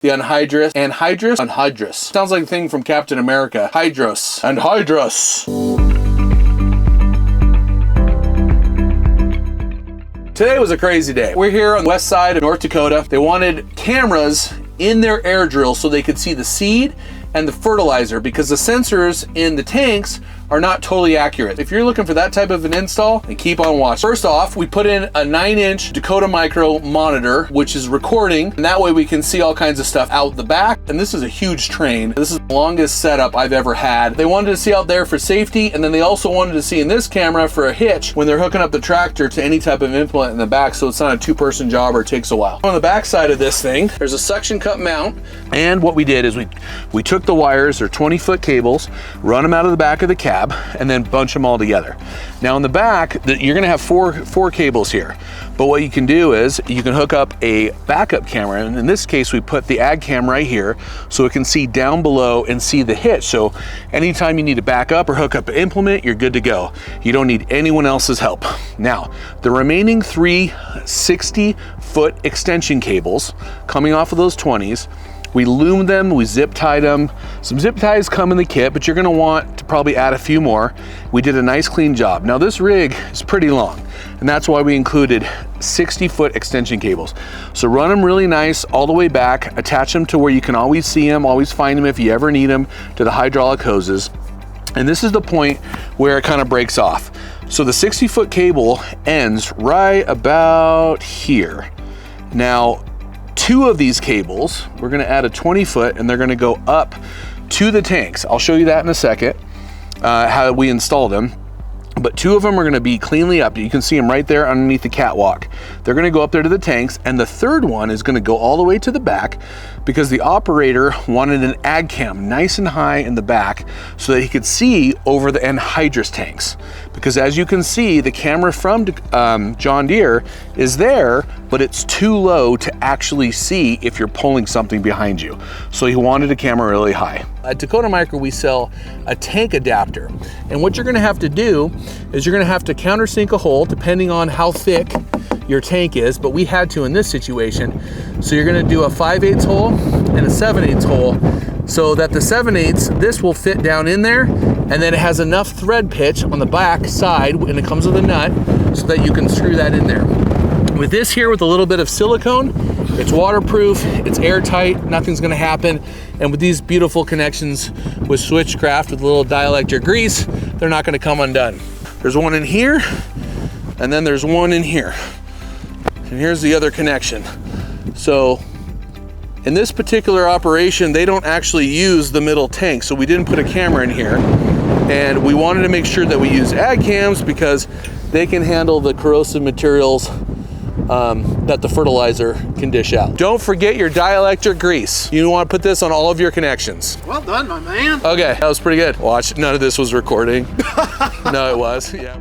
the Anhydrous. Anhydrous. Sounds like a thing from Captain America. Hydros. Anhydrous. Today was a crazy day. We're here on the west side of North Dakota. They wanted cameras in their air drill so they could see the seed and the fertilizer, because the sensors in the tanks are not totally accurate. If you're looking for that type of an install, then keep on watching. First off, we put in a 9-inch Dakota Micro monitor, which is recording, and that way we can see all kinds of stuff out the back. And this is a huge train. This is the longest setup I've ever had. They wanted to see out there for safety, and then they also wanted to see in this camera for a hitch when they're hooking up the tractor to any type of implement in the back, so it's not a two-person job or it takes a while. On the back side of this thing, there's a suction cup mount, and what we did is we took the wires, they're 20-foot cables, run them out of the back of the cab, and then bunch them all together. Now in the back, you're gonna have four cables here, but what you can do is you can hook up a backup camera, and in this case we put the AgCam right here so it can see down below and see the hitch. So anytime you need to back up or hook up an implement, you're good to go. You don't need anyone else's help. Now, the remaining 3 60-foot extension cables coming off of those 20s, we loomed them, we zip tied them. Some zip ties come in the kit, but you're gonna want to probably add a few more. We did a nice clean job. Now this rig is pretty long, and that's why we included 60-foot extension cables. So run them really nice all the way back, attach them to where you can always see them, always find them if you ever need them, to the hydraulic hoses. And this is the point where it kind of breaks off. So the 60-foot cable ends right about here. Now, 2 of these cables, we're gonna add a 20-foot, and they're gonna go up to the tanks. I'll show you that in a second, how we install them. But 2 of them are gonna be cleanly up. You can see them right there underneath the catwalk. They're gonna go up there to the tanks, and the 3rd one is gonna go all the way to the back because the operator wanted an AgCam nice and high in the back so that he could see over the Anhydrous tanks. Because as you can see, the camera from John Deere is there, but it's too low to actually see if you're pulling something behind you. So he wanted a camera really high. At Dakota Micro, we sell a tank adapter. And what you're gonna have to do is you're gonna have to countersink a hole depending on how thick your tank is, but we had to in this situation. So you're gonna do a 5/8 hole and a 7/8 hole so that the 7/8, this will fit down in there, and then it has enough thread pitch on the back side, and it comes with a nut, so that you can screw that in there. With this here, with a little bit of silicone, it's waterproof, it's airtight, nothing's gonna happen. And with these beautiful connections with Switchcraft with a little dielectric grease, they're not gonna come undone. There's one in here, and then there's one in here. And here's the other connection. So in this particular operation, they don't actually use the middle tank, so we didn't put a camera in here. And we wanted to make sure that we use AgCams because they can handle the corrosive materials that the fertilizer can dish out. Don't forget your dielectric grease. You want to put this on all of your connections. Well done, my man. Okay, that was pretty good. Watch, none of this was recording. No, it was, yeah.